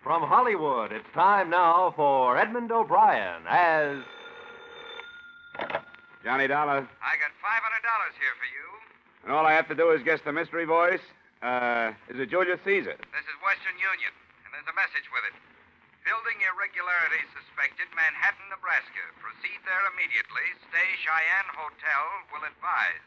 From Hollywood, it's time now for Edmond O'Brien as... Johnny Dollar. I got $500 here for you. And all I have to do is guess the mystery voice. Is it Julius Caesar? This is Western Union, and there's a message with it. Building irregularities suspected, Manhattan, Nebraska. Proceed there immediately. Stay Cheyenne Hotel. Will advise.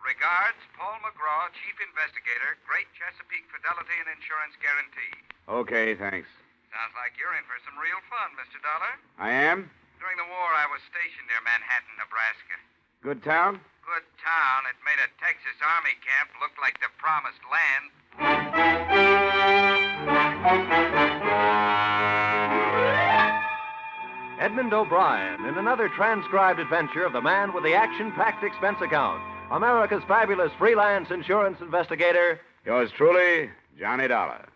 Regards, Paul McGraw, Chief Investigator, Great Chesapeake Fidelity and Insurance Guarantee. Okay, thanks. Sounds like you're in for some real fun, Mr. Dollar. I am? During the war, I was stationed near Manhattan, Nebraska. Good town? Good town. It made a Texas Army camp look like the promised land. Edmond O'Brien in another transcribed adventure of the man with the action-packed expense account. America's fabulous freelance insurance investigator. Yours truly, Johnny Dollar.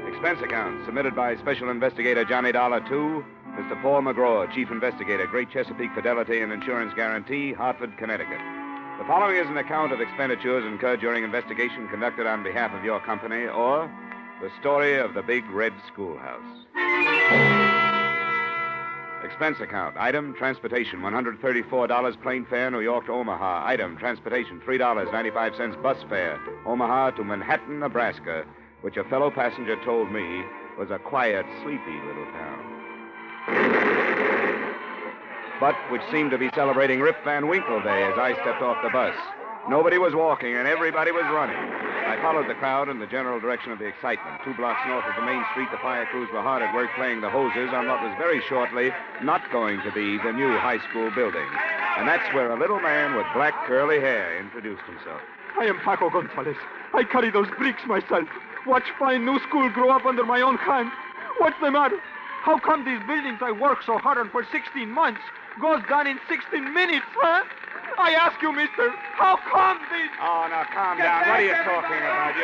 Expense account submitted by Special Investigator Johnny Dollar to Mr. Paul McGraw, Chief Investigator, Great Chesapeake Fidelity and Insurance Guarantee, Hartford, Connecticut. The following is an account of expenditures incurred during investigation conducted on behalf of your company or the story of the Big Red Schoolhouse. Expense account. Item, transportation, $134 plane fare, New York to Omaha. Item, transportation, $3.95 bus fare, Omaha to Manhattan, Nebraska, which a fellow passenger told me was a quiet, sleepy little town. But which seemed to be celebrating Rip Van Winkle Day as I stepped off the bus. Nobody was walking and everybody was running. I followed the crowd in the general direction of the excitement. 2 blocks north of the main street, the fire crews were hard at work playing the hoses on what was very shortly not going to be the new high school building. And that's where a little man with black curly hair introduced himself. I am Paco Gonzalez. I carry those bricks myself. Watch fine new school grow up under my own hand. What's the matter? How come these buildings I work so hard on for 16 months goes down in 16 minutes, huh? I ask you, mister, how come these... Oh, now, calm down. What are you talking about?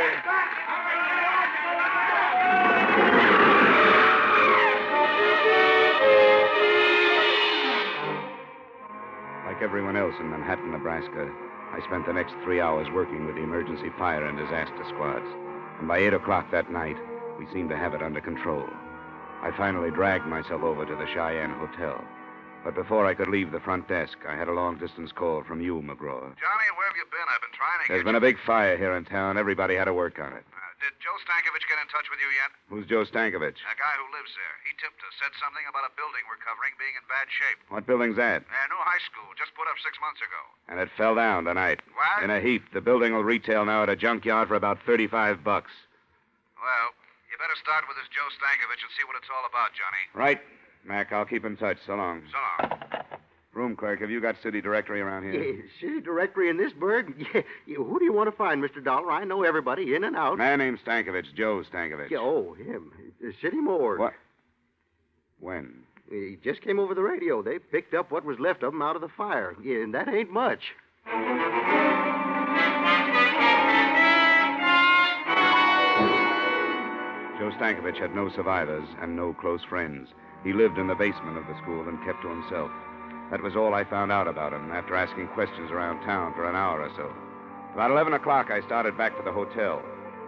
Like everyone else in Manhattan, Nebraska, I spent the next 3 hours working with the emergency fire and disaster squads. And by 8 o'clock that night, we seemed to have it under control. I finally dragged myself over to the Cheyenne Hotel. But before I could leave the front desk, I had a long-distance call from you, McGraw. Johnny, where have you been? I've been trying to There's been a big fire here in town. Everybody had to work on it. Did Joe Stankovich get in touch with you yet? Who's Joe Stankovich? A guy who lives there. He tipped us, said something about a building we're covering being in bad shape. What building's that? A new high school, just put up 6 months ago. And it fell down tonight. What? In a heap. The building will retail now at a junkyard for about $35. Well, you better start with this Joe Stankovich and see what it's all about, Johnny. Right. Mac, I'll keep in touch. So long. So long. Room clerk, have you got city directory around here? Yeah, city directory in this burg? Yeah, who do you want to find, Mr. Dollar? I know everybody in and out. Man named Stankovich, Joe Stankovich. Yeah, oh, him. City morgue. What? When? He just came over the radio. They picked up what was left of him out of the fire. Yeah, and that ain't much. Joe Stankovich had no survivors and no close friends. He lived in the basement of the school and kept to himself. That was all I found out about him after asking questions around town for an hour or so. About 11 o'clock, I started back to the hotel.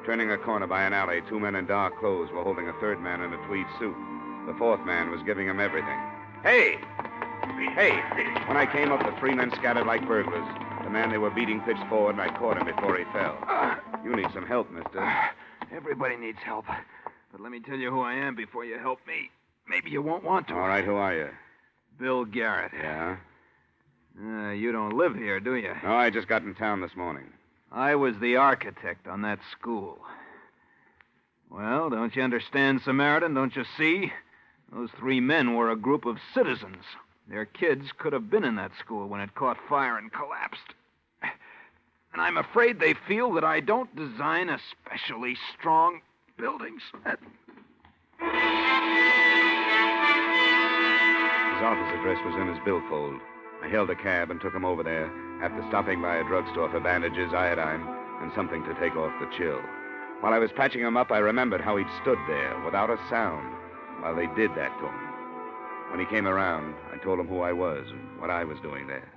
Turning a corner by an alley, 2 men in dark clothes were holding a third man in a tweed suit. The fourth man was giving him everything. Hey! Hey! When I came up, the 3 men scattered like burglars. The man they were beating pitched forward, and I caught him before he fell. You need some help, mister. Everybody needs help. But let me tell you who I am before you help me. Maybe you won't want to. All right, who are you? Bill Garrett. Yeah? You don't live here, do you? No, I just got in town this morning. I was the architect on that school. Well, don't you understand, Samaritan? Don't you see? Those 3 men were a group of citizens. Their kids could have been in that school when it caught fire and collapsed. And I'm afraid they feel that I don't design especially strong buildings. His office address was in his billfold. I hailed a cab and took him over there, after stopping by a drugstore for bandages, iodine, and something to take off the chill. While I was patching him up, I remembered how he'd stood there without a sound while they did that to him. When he came around, I told him who I was and what I was doing there.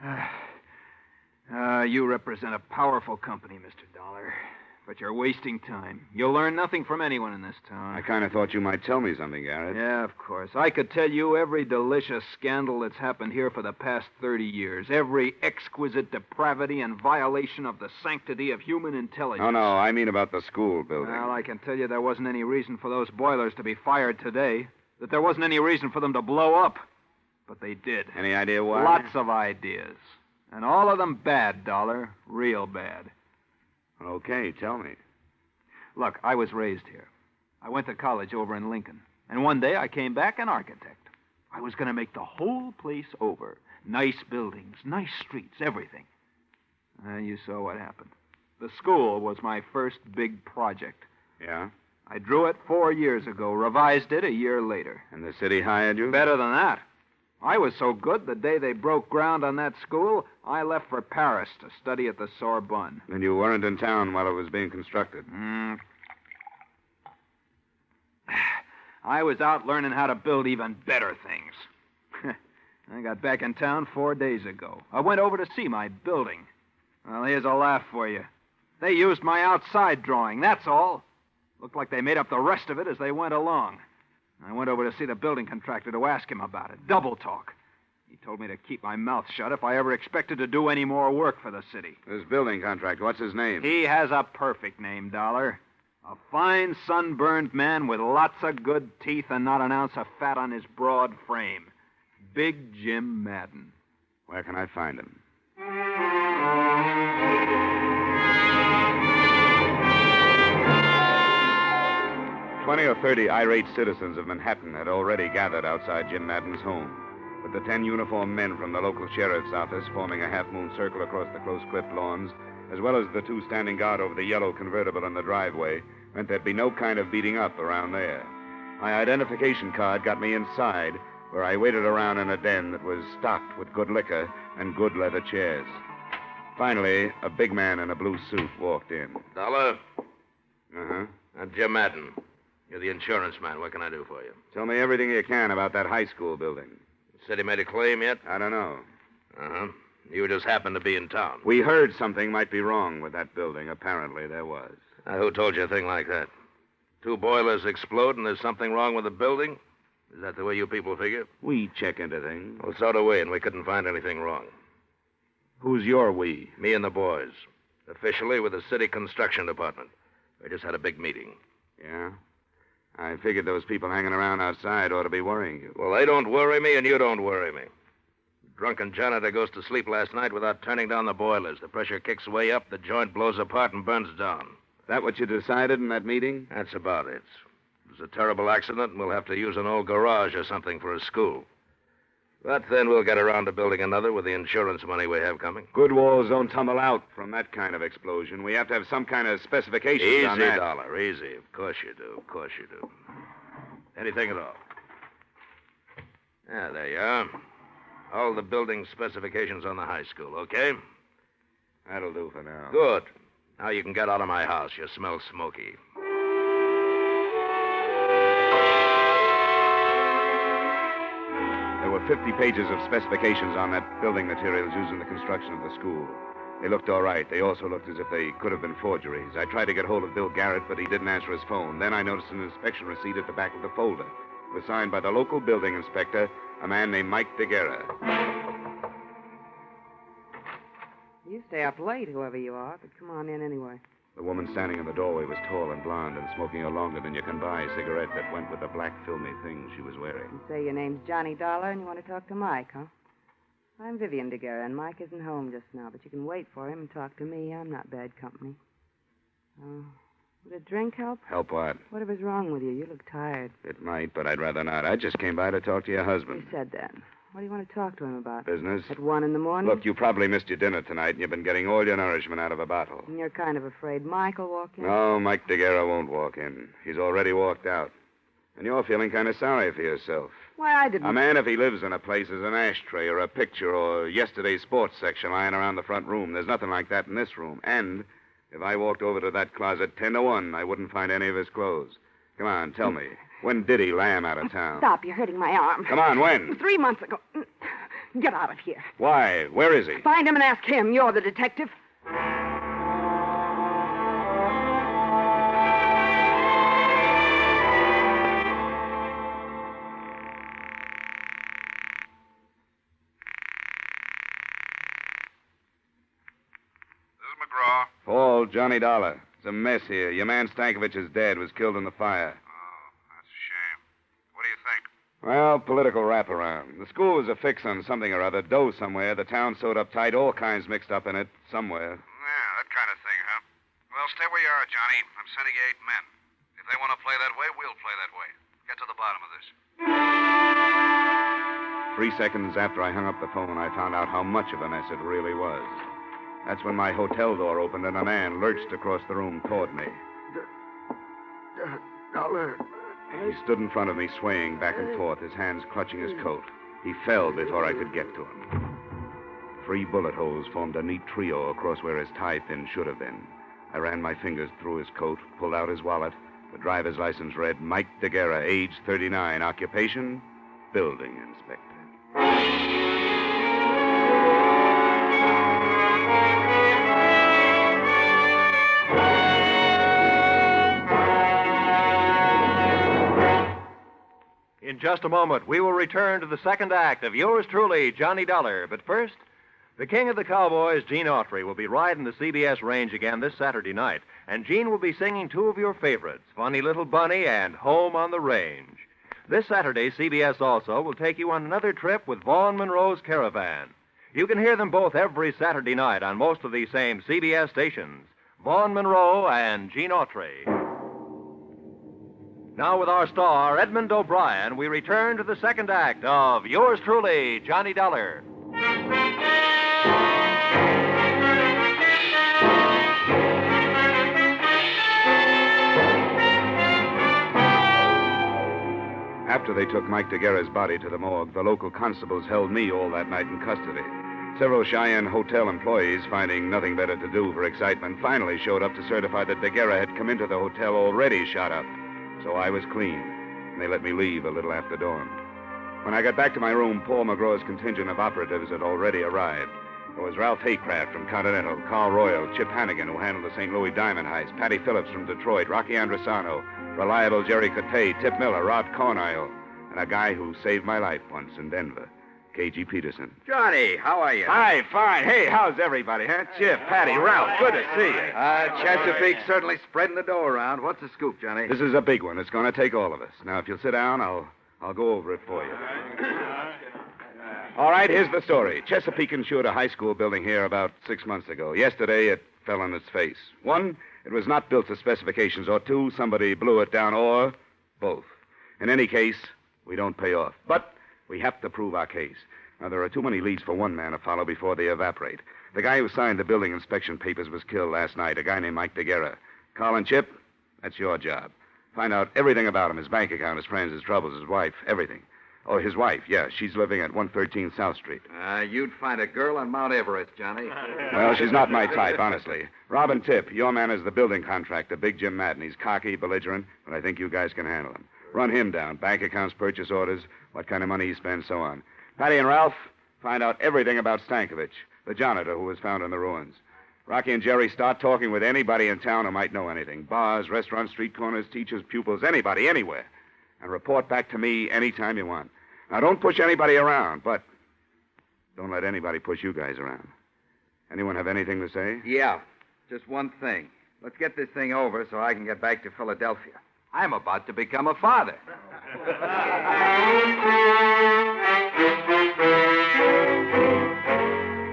Thanks. You represent a powerful company, Mr. Dollar. But you're wasting time. You'll learn nothing from anyone in this town. I kind of thought you might tell me something, Garrett. Yeah, of course. I could tell you every delicious scandal that's happened here for the past 30 years. Every exquisite depravity and violation of the sanctity of human intelligence. Oh, no, I mean about the school building. Well, I can tell you there wasn't any reason for those boilers to be fired today. That there wasn't any reason for them to blow up. But they did. Any idea why? Lots of ideas. And all of them bad, Dollar. Real bad. Okay, tell me. Look, I was raised here. I went to college over in Lincoln. And one day I came back an architect. I was going to make the whole place over. Nice buildings, nice streets, everything. And you saw what happened. The school was my first big project. Yeah? I drew it 4 years ago, revised it a year later. And the city hired you? Better than that. I was so good, the day they broke ground on that school, I left for Paris to study at the Sorbonne. And you weren't in town while it was being constructed? I was out learning how to build even better things. I got back in town 4 days ago. I went over to see my building. Well, here's a laugh for you. They used my outside drawing, that's all. Looked like they made up the rest of it as they went along. I went over to see the building contractor to ask him about it. Double talk. He told me to keep my mouth shut if I ever expected to do any more work for the city. This building contractor, what's his name? He has a perfect name, Dollar. A fine, sunburned man with lots of good teeth and not an ounce of fat on his broad frame. Big Jim Madden. Where can I find him? 20 or 30 irate citizens of Manhattan had already gathered outside Jim Madden's home, with the 10 uniformed men from the local sheriff's office forming a half-moon circle across the close-clipped lawns, as well as the 2 standing guard over the yellow convertible in the driveway, meant there'd be no kind of beating up around there. My identification card got me inside, where I waited around in a den that was stocked with good liquor and good leather chairs. Finally, a big man in a blue suit walked in. Dollar? Uh-huh. I'm Jim Madden. You're the insurance man. What can I do for you? Tell me everything you can about that high school building. The city made a claim yet? I don't know. Uh-huh. You just happened to be in town. We heard something might be wrong with that building. Apparently there was. Who told you a thing like that? 2 boilers explode and there's something wrong with the building? Is that the way you people figure? We check into things. Well, so do we, and we couldn't find anything wrong. Who's your we? Me and the boys. Officially with the city construction department. We just had a big meeting. Yeah? I figured those people hanging around outside ought to be worrying you. Well, they don't worry me, and you don't worry me. Drunken janitor goes to sleep last night without turning down the boilers. The pressure kicks way up, the joint blows apart and burns down. That what you decided in that meeting? That's about it. It was a terrible accident, and we'll have to use an old garage or something for a school. But then we'll get around to building another with the insurance money we have coming. Good walls don't tumble out from that kind of explosion. We have to have some kind of specifications on that. Easy, Dollar, easy. Of course you do, of course you do. Anything at all. Yeah, there you are. All the building specifications on the high school, okay? That'll do for now. Good. Now you can get out of my house. You smell smoky. There were 50 pages of specifications on that building materials used in the construction of the school. They looked all right. They also looked as if they could have been forgeries. I tried to get hold of Bill Garrett, but he didn't answer his phone. Then I noticed an inspection receipt at the back of the folder. It was signed by the local building inspector, a man named Mike DeGuerra. You stay up late, whoever you are, but come on in anyway. The woman standing in the doorway was tall and blonde and smoking a longer than you can buy cigarette that went with the black filmy thing she was wearing. You say your name's Johnny Dollar and you want to talk to Mike, huh? I'm Vivian DeGuerra, and Mike isn't home just now, but you can wait for him and talk to me. I'm not bad company. Oh, would a drink help? Help what? Whatever's wrong with you. You look tired. It might, but I'd rather not. I just came by to talk to your husband. You said that. What do you want to talk to him about? Business. At 1 in the morning? Look, you probably missed your dinner tonight, and you've been getting all your nourishment out of a bottle. And you're kind of afraid Mike will walk in? No, Mike DeGuerra won't walk in. He's already walked out. And you're feeling kind of sorry for yourself. Why, I didn't... A man, if he lives in a place, is an ashtray or a picture or yesterday's sports section lying around the front room. There's nothing like that in this room. And If I walked over to that closet 10 to 1, I wouldn't find any of his clothes. Come on, tell me. When did he lamb out of town? Stop, you're hurting my arm. Come on, when? 3 months ago. Get out of here. Why? Where is he? Find him and ask him. You're the detective. Paul, Johnny Dollar. It's a mess here. Your man Stankovich's dad was killed in the fire. Oh, that's a shame. What do you think? Well, political wraparound. The school was a fix on something or other, dough somewhere, the town sewed up tight, all kinds mixed up in it, somewhere. Yeah, that kind of thing, huh? Well, stay where you are, Johnny. I'm sending you 8 men. If they want to play that way, we'll play that way. Get to the bottom of this. 3 seconds after I hung up the phone, I found out how much of a mess it really was. That's when my hotel door opened and a man lurched across the room toward me. Dollar. He stood in front of me, swaying back and forth, his hands clutching his coat. He fell before I could get to him. 3 bullet holes formed a neat trio across where his tie pin should have been. I ran my fingers through his coat, pulled out his wallet. The driver's license read Mike DeGuerra, age 39, occupation, building inspector. In just a moment, we will return to the second act of yours truly, Johnny Dollar. But first, the king of the cowboys, Gene Autry, will be riding the CBS range again this Saturday night. And Gene will be singing 2 of your favorites, Funny Little Bunny and Home on the Range. This Saturday, CBS also will take you on another trip with Vaughn Monroe's Caravan. You can hear them both every Saturday night on most of these same CBS stations. Vaughn Monroe and Gene Autry. Now, with our star, Edmond O'Brien, we return to the second act of yours truly, Johnny Dollar. After they took Mike DeGuerra's body to the morgue, the local constables held me all that night in custody. Several Cheyenne hotel employees, finding nothing better to do for excitement, finally showed up to certify that DeGuerra had come into the hotel already shot up. So I was clean, and they let me leave a little after dawn. When I got back to my room, Paul McGraw's contingent of operatives had already arrived. There was Ralph Haycraft from Continental, Carl Royal, Chip Hannigan, who handled the St. Louis diamond heist, Patty Phillips from Detroit, Rocky Andresano, reliable Jerry Cotte, Tip Miller, Rod Cornile, and a guy who saved my life once in Denver, K.G. Peterson. Johnny, how are you? Hi, fine. Hey, how's everybody, huh? Chip, Patty, Ralph, good to see you. Chesapeake's certainly spreading the dough around. What's the scoop, Johnny? This is a big one. It's going to take all of us. Now, if you'll sit down, I'll go over it for you. All right, here's the story. Chesapeake insured a high school building here about 6 months ago. Yesterday, it fell on its face. 1, it was not built to specifications, or 2, somebody blew it down, or both. In any case, we don't pay off. But we have to prove our case. Now, there are too many leads for one man to follow before they evaporate. The guy who signed the building inspection papers was killed last night, a guy named Mike DeGuerra. Carl and Chip, that's your job. Find out everything about him, his bank account, his friends, his troubles, his wife, everything. Oh, his wife, yeah. She's living at 113 South Street. You'd find a girl on Mount Everest, Johnny. Well, she's not my type, honestly. Robin Tip, your man is the building contractor, Big Jim Madden. He's cocky, belligerent, but I think you guys can handle him. Run him down. Bank accounts, purchase orders, what kind of money he spends, so on. Patty and Ralph, find out everything about Stankovich, the janitor who was found in the ruins. Rocky and Jerry, start talking with anybody in town who might know anything. Bars, restaurants, street corners, teachers, pupils, anybody, anywhere. And report back to me anytime you want. Now, don't push anybody around, but don't let anybody push you guys around. Anyone have anything to say? Yeah, just one thing. Let's get this thing over so I can get back to Philadelphia. I'm about to become a father.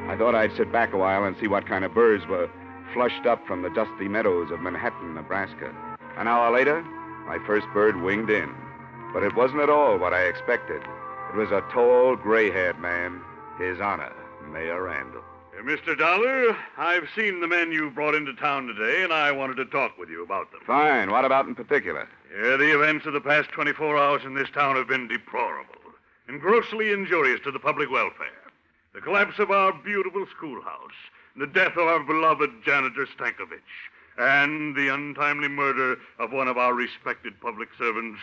I thought I'd sit back a while and see what kind of birds were flushed up from the dusty meadows of Manhattan, Nebraska. An hour later, my first bird winged in. But it wasn't at all what I expected. It was a tall, gray-haired man, His Honor, Mayor Randall. Mr. Dollar, I've seen the men you brought into town today, and I wanted to talk with you about them. Fine. What about in particular? Yeah, the events of the past 24 hours in this town have been deplorable and grossly injurious to the public welfare. The collapse of our beautiful schoolhouse, the death of our beloved janitor Stankovich, and the untimely murder of one of our respected public servants,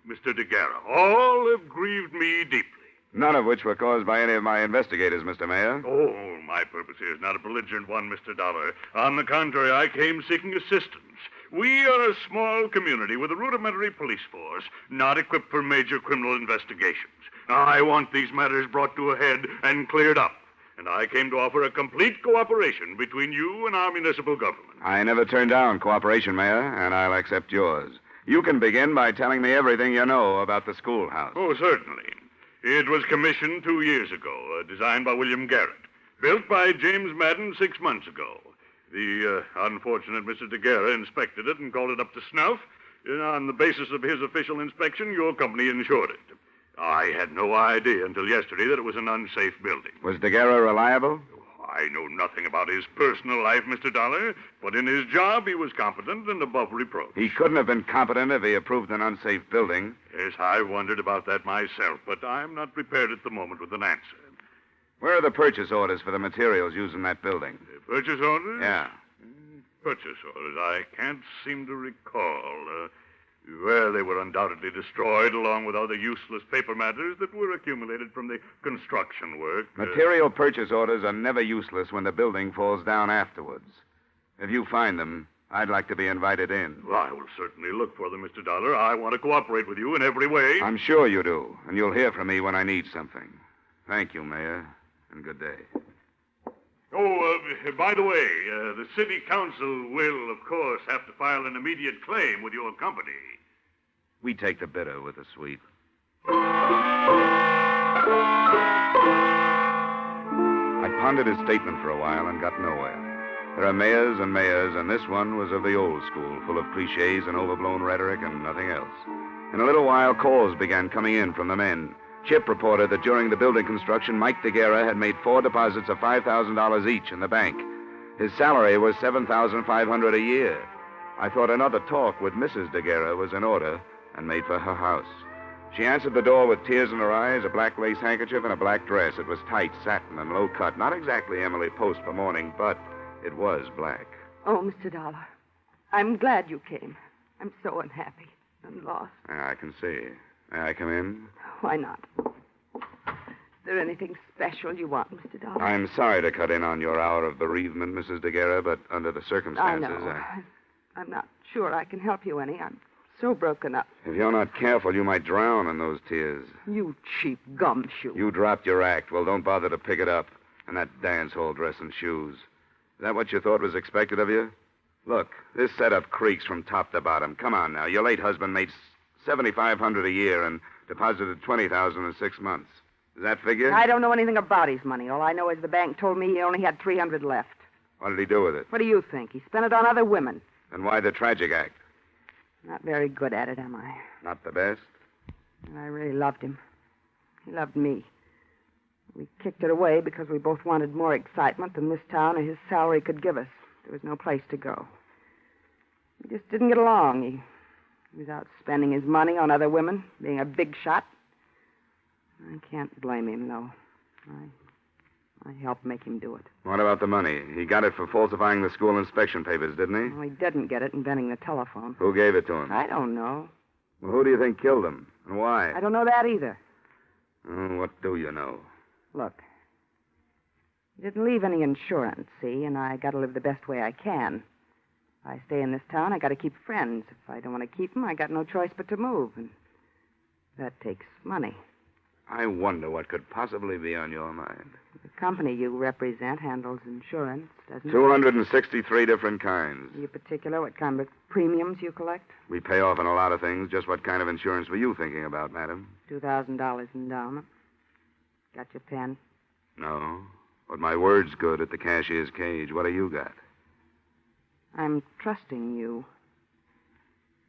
Mr. DeGuerra. All have grieved me deeply. None of which were caused by any of my investigators, Mr. Mayor. Oh, my purpose here is not a belligerent one, Mr. Dollar. On the contrary, I came seeking assistance. We are a small community with a rudimentary police force, not equipped for major criminal investigations. I want these matters brought to a head and cleared up. And I came to offer a complete cooperation between you and our municipal government. I never turned down cooperation, Mayor, and I'll accept yours. You can begin by telling me everything you know about the schoolhouse. Oh, certainly. It was commissioned 2 years ago, designed by William Garrett, built by James Madden 6 months ago. The unfortunate Mr. DeGuerra inspected it and called it up to snuff. On the basis of his official inspection, your company insured it. I had no idea until yesterday that it was an unsafe building. Was DeGuerra reliable? I know nothing about his personal life, Mr. Dollar, but in his job he was competent and above reproach. He couldn't have been competent if he approved an unsafe building. Yes, I wondered about that myself, but I'm not prepared at the moment with an answer. Where are the purchase orders for the materials used in that building? Purchase orders? Yeah. Purchase orders. I can't seem to recall. Well, they were undoubtedly destroyed along with other useless paper matters that were accumulated from the construction work. Material purchase orders are never useless when the building falls down afterwards. If you find them, I'd like to be invited in. Well, I will certainly look for them, Mr. Dollar. I want to cooperate with you in every way. I'm sure you do, and you'll hear from me when I need something. Thank you, Mayor, and good day. Oh, by the way, the city council will, of course, have to file an immediate claim with your company. We take the bitter with the sweet. I pondered his statement for a while and got nowhere. There are mayors and mayors, and this one was of the old school, full of cliches and overblown rhetoric and nothing else. In a little while, calls began coming in from the men. Chip reported that during the building construction, Mike DeGuerra had made 4 deposits of $5,000 each in the bank. His salary was $7,500 a year. I thought another talk with Mrs. DeGuerra was in order and made for her house. She answered the door with tears in her eyes, a black lace handkerchief, and a black dress. It was tight, satin, and low cut. Not exactly Emily Post for mourning, but it was black. Oh, Mr. Dollar, I'm glad you came. I'm so unhappy and lost. I can see. May I come in? Why not? Is there anything special you want, Mr. Dollar? I'm sorry to cut in on your hour of bereavement, Mrs. DeGuerra, but under the circumstances... I know. I'm not sure I can help you any. I'm so broken up. If you're not careful, you might drown in those tears. You cheap gumshoe. You dropped your act. Well, don't bother to pick it up. And that dance hall dress and shoes. Is that what you thought was expected of you? Look, this setup creaks from top to bottom. Come on now. Your late husband made $7,500 a year and deposited $20,000 in 6 months. Does that figure? I don't know anything about his money. All I know is the bank told me he only had $300 left. What did he do with it? What do you think? He spent it on other women. And why the tragic act? Not very good at it, am I? Not the best? I really loved him. He loved me. We kicked it away because we both wanted more excitement than this town or his salary could give us. There was no place to go. We just didn't get along. He was out spending his money on other women, being a big shot. I can't blame him, though. I helped make him do it. What about the money? He got it for falsifying the school inspection papers, didn't he? Well, he didn't get it inventing the telephone. Who gave it to him? I don't know. Well, who do you think killed him? And why? I don't know that either. What do you know? Look, he didn't leave any insurance, see, and I got to live the best way I can. If I stay in this town, I got to keep friends. If I don't want to keep them, I got no choice but to move, and that takes money. I wonder what could possibly be on your mind. The company you represent handles insurance, doesn't it? 263 different kinds. Are you particular what kind of premiums you collect? We pay off on a lot of things. Just what kind of insurance were you thinking about, madam? $2,000 endowment. Got your pen? No. But my word's good at the cashier's cage. What do you got? I'm trusting you.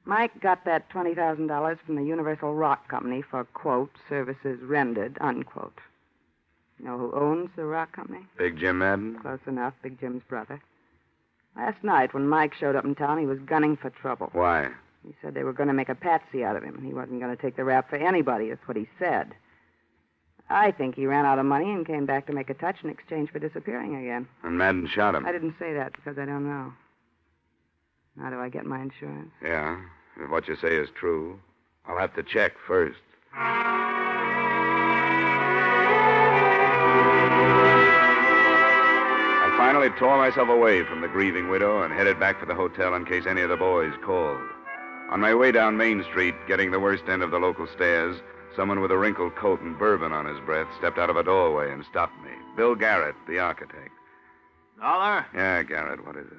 Mike got that $20,000 from the Universal Rock Company for, quote, services rendered, unquote. You know who owns the rock company? Big Jim Madden? Close enough. Big Jim's brother. Last night, when Mike showed up in town, he was gunning for trouble. Why? He said they were going to make a patsy out of him, and he wasn't going to take the rap for anybody. That's what he said. I think he ran out of money and came back to make a touch in exchange for disappearing again. And Madden shot him. I didn't say that because I don't know. How do I get my insurance? Yeah, if what you say is true, I'll have to check first. I finally tore myself away from the grieving widow and headed back for the hotel in case any of the boys called. On my way down Main Street, getting the worst end of the local stairs, someone with a wrinkled coat and bourbon on his breath stepped out of a doorway and stopped me. Bill Garrett, the architect. Dollar? Yeah, Garrett, what is it?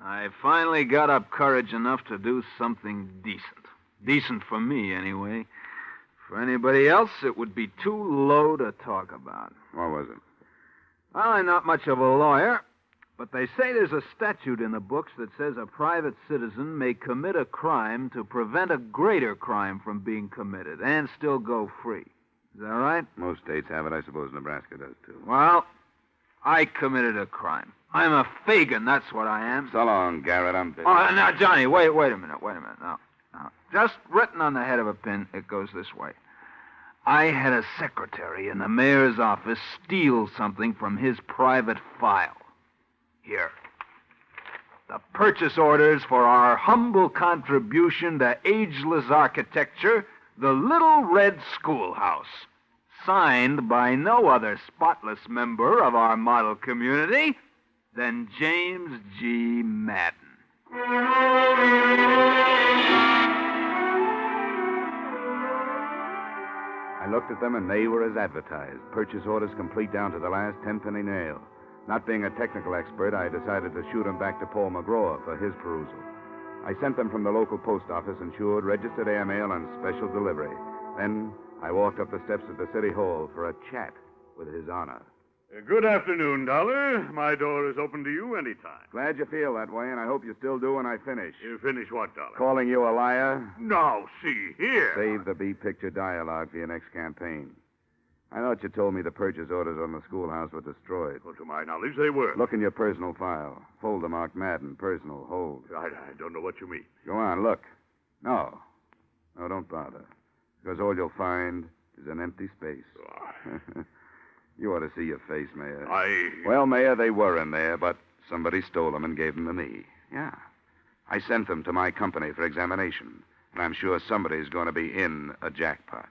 I finally got up courage enough to do something decent. Decent for me, anyway. For anybody else, it would be too low to talk about. What was it? Well, I'm not much of a lawyer, but they say there's a statute in the books that says a private citizen may commit a crime to prevent a greater crime from being committed and still go free. Is that right? Most states have it. I suppose Nebraska does, too. Well, I committed a crime. I'm a Fagin, that's what I am. So long, Garrett. I'm busy. Oh, now, Johnny, wait a minute. Now, just written on the head of a pin, it goes this way. I had a secretary in the mayor's office steal something from his private file. Here. The purchase orders for our humble contribution to ageless architecture, the Little Red Schoolhouse. Signed by no other spotless member of our model community than James G. Madden. I looked at them, and they were as advertised. Purchase orders complete down to the last 10-penny nail. Not being a technical expert, I decided to shoot them back to Paul McGraw for his perusal. I sent them from the local post office, insured, registered airmail, and special delivery. Then I walked up the steps of the city hall for a chat with His Honor. Good afternoon, Dollar. My door is open to you anytime. Glad you feel that way, and I hope you still do when I finish. You finish what, Dollar? Calling you a liar? Now, see here. Save the B-picture dialogue for your next campaign. I thought you told me the purchase orders on the schoolhouse were destroyed. Well, to my knowledge, they were. Look in your personal file. Folder marked Madden, personal, hold. I don't know what you mean. Go on, look. No, don't bother. Because all you'll find is an empty space. Oh. You ought to see your face, Mayor. I... Well, Mayor, they were in there, but somebody stole them and gave them to me. Yeah. I sent them to my company for examination, and I'm sure somebody's going to be in a jackpot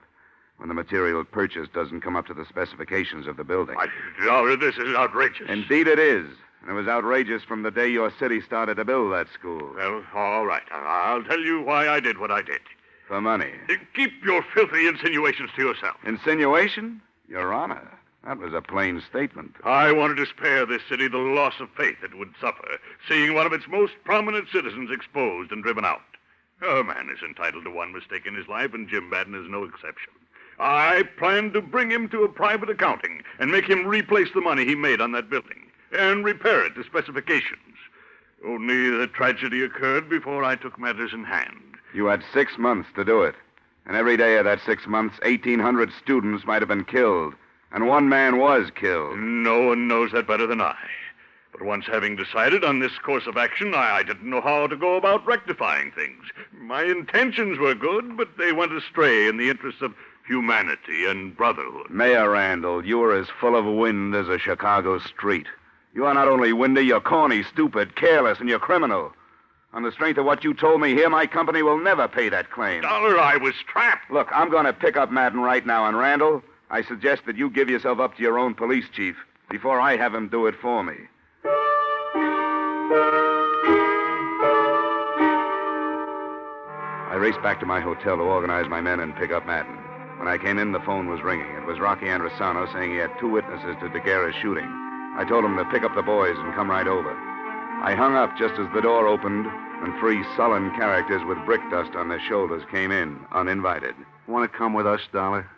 when the material purchased doesn't come up to the specifications of the building. Dollar, this is outrageous. Indeed it is. And it was outrageous from the day your city started to build that school. Well, all right. I'll tell you why I did what I did. For money. Keep your filthy insinuations to yourself. Insinuation? Your Honor. That was a plain statement. I wanted to spare this city the loss of faith it would suffer, seeing one of its most prominent citizens exposed and driven out. A man is entitled to one mistake in his life, and Jim Madden is no exception. I planned to bring him to a private accounting and make him replace the money he made on that building and repair it to specifications. Only the tragedy occurred before I took matters in hand. You had 6 months to do it. And every day of that 6 months, 1,800 students might have been killed. And one man was killed. No one knows that better than I. But once having decided on this course of action, I didn't know how to go about rectifying things. My intentions were good, but they went astray in the interests of humanity and brotherhood. Mayor Randall, you are as full of wind as a Chicago street. You are not only windy, you're corny, stupid, careless, and you're criminal. On the strength of what you told me here, my company will never pay that claim. Dollar, I was trapped. Look, I'm going to pick up Madden right now, and Randall, I suggest that you give yourself up to your own police chief before I have him do it for me. I raced back to my hotel to organize my men and pick up Madden. When I came in, the phone was ringing. It was Rocky Androsano saying he had 2 witnesses to DeGuerra's shooting. I told him to pick up the boys and come right over. I hung up just as the door opened, and 3 sullen characters with brick dust on their shoulders came in, uninvited. Want to come with us, Dollar?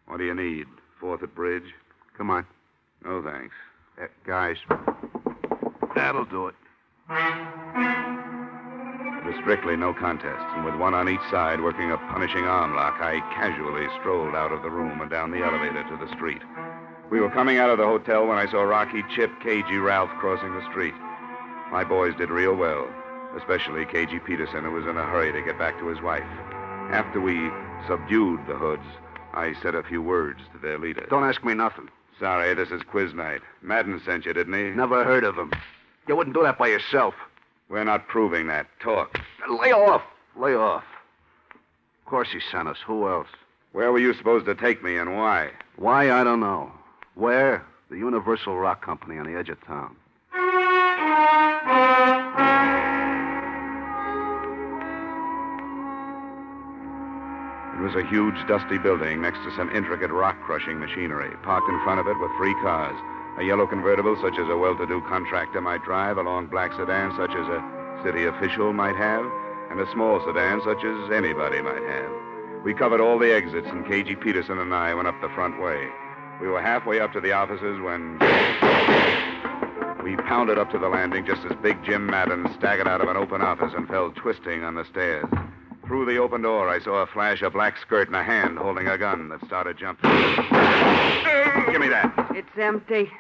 What do you need? 4th at Bridge? Come on. No, thanks. Guys. That'll do it. It was strictly no contest, and with one on each side working a punishing arm lock, I casually strolled out of the room and down the elevator to the street. We were coming out of the hotel when I saw Rocky, Chip, KG, Ralph crossing the street. My boys did real well, especially KG Peterson, who was in a hurry to get back to his wife. After we subdued the hoods, I said a few words to their leader. Don't ask me nothing. Sorry, this is quiz night. Madden sent you, didn't he? Never heard of him. You wouldn't do that by yourself. We're not proving that. Talk. Lay off. Lay off. Of course he sent us. Who else? Where were you supposed to take me and why? Why, I don't know. Where? The Universal Rock Company on the edge of town. It was a huge, dusty building next to some intricate rock-crushing machinery. Parked in front of it were 3 cars. A yellow convertible, such as a well-to-do contractor might drive, a long black sedan, such as a city official might have, and a small sedan, such as anybody might have. We covered all the exits, and KG Peterson and I went up the front way. We were halfway up to the offices when we pounded up to the landing just as Big Jim Madden staggered out of an open office and fell twisting on the stairs. Through the open door, I saw a flash of black skirt and a hand holding a gun that started jumping. Give me that. It's empty.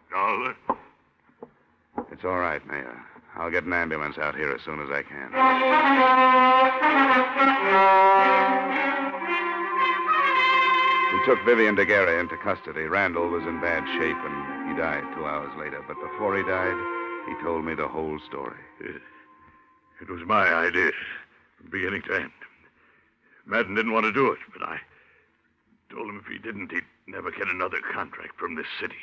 Dollar. It's all right, Mayor. I'll get an ambulance out here as soon as I can. We took Vivian Daguerre into custody. Randall was in bad shape, and he died 2 hours later. But before he died, he told me the whole story. It was my idea, from beginning to end. Madden didn't want to do it, but I told him if he didn't, he'd never get another contract from this city.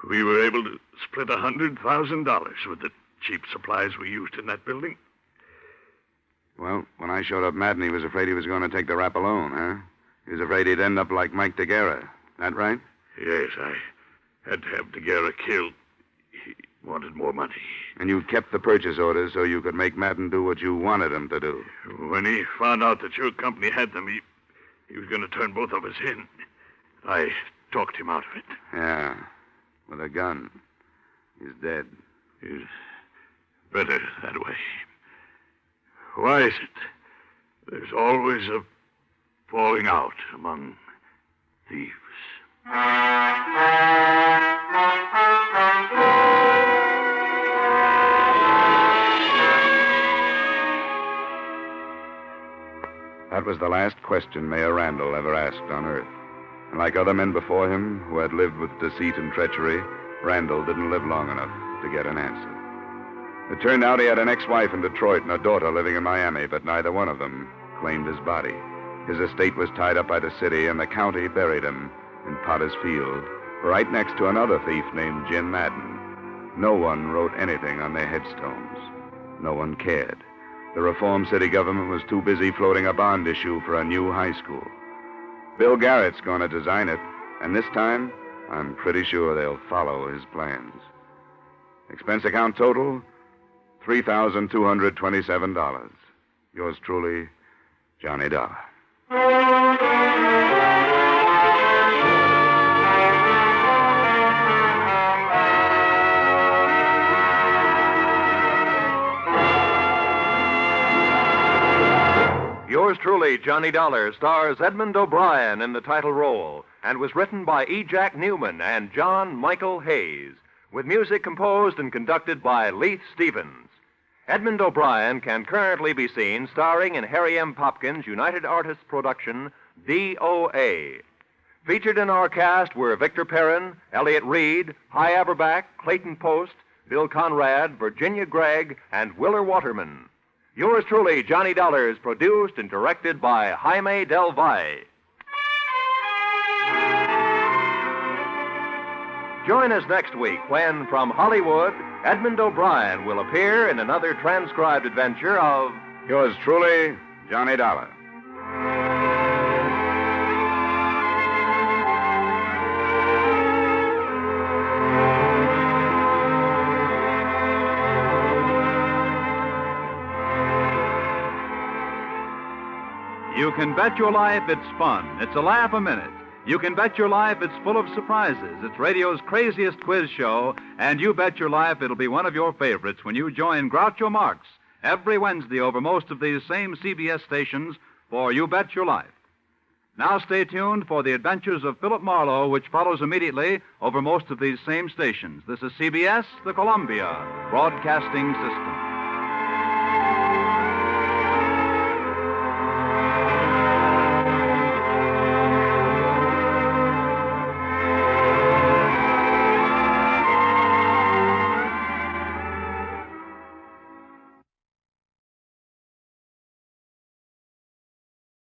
We were able to split $100,000 with the cheap supplies we used in that building. Well, when I showed up Madden, he was afraid he was going to take the rap alone, huh? He was afraid he'd end up like Mike Daguerre. That right? Yes, I had to have Daguerre killed. He wanted more money. And you kept the purchase orders so you could make Madden do what you wanted him to do. When he found out that your company had them, he was going to turn both of us in. I talked him out of it. Yeah, with a gun. He's dead. He's better that way. Why is it there's always a falling out among thieves? That was the last question Mayor Randall ever asked on Earth. And like other men before him who had lived with deceit and treachery, Randall didn't live long enough to get an answer. It turned out he had an ex-wife in Detroit and a daughter living in Miami, but neither one of them claimed his body. His estate was tied up by the city, and the county buried him in Potter's Field, right next to another thief named Jim Madden. No one wrote anything on their headstones. No one cared. The reform city government was too busy floating a bond issue for a new high school. Bill Garrett's going to design it, and this time, I'm pretty sure they'll follow his plans. Expense account total, $3,227. Yours truly, Johnny Dollar. Yours truly, Johnny Dollar, stars Edmond O'Brien in the title role and was written by E. Jack Newman and John Michael Hayes, with music composed and conducted by Leith Stevens. Edmond O'Brien can currently be seen starring in Harry M. Popkin's United Artists production, DOA. Featured in our cast were Victor Perrin, Elliott Reed, Hy Averback, Clayton Post, Bill Conrad, Virginia Gregg, and Willer Waterman. Yours truly, Johnny Dollar, is produced and directed by Jaime Del Valle. Join us next week when, from Hollywood, Edmond O'Brien will appear in another transcribed adventure of Yours truly, Johnny Dollar. You can bet your life it's fun. It's a laugh a minute. You can bet your life it's full of surprises. It's radio's craziest quiz show, and you bet your life it'll be one of your favorites when you join Groucho Marx every Wednesday over most of these same CBS stations for You Bet Your Life. Now stay tuned for the adventures of Philip Marlowe, which follows immediately over most of these same stations. This is CBS, the Columbia Broadcasting System.